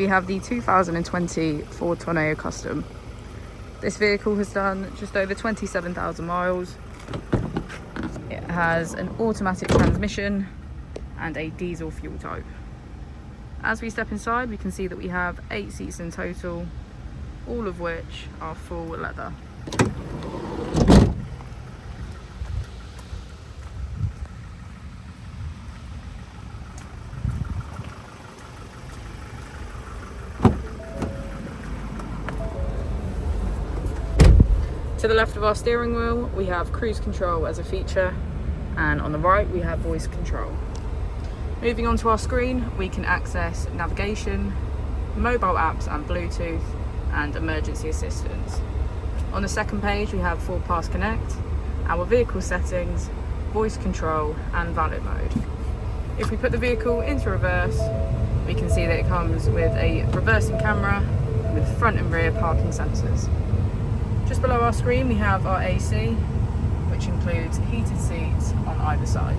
We have the 2020 Ford Tourneo Custom. This vehicle has done just over 27,000 miles. It has an automatic transmission and a diesel fuel type. As we step inside, we can see that we have 8 seats in total, all of which are full leather. To the left of our steering wheel, we have cruise control as a feature, and on the right we have voice control. Moving on to our screen, we can access navigation, mobile apps and Bluetooth, and emergency assistance. On the second page we have Full Pass Connect, our vehicle settings, voice control and valet mode. If we put the vehicle into reverse, we can see that it comes with a reversing camera with front and rear parking sensors. Just below our screen we have our AC, which includes heated seats on either side.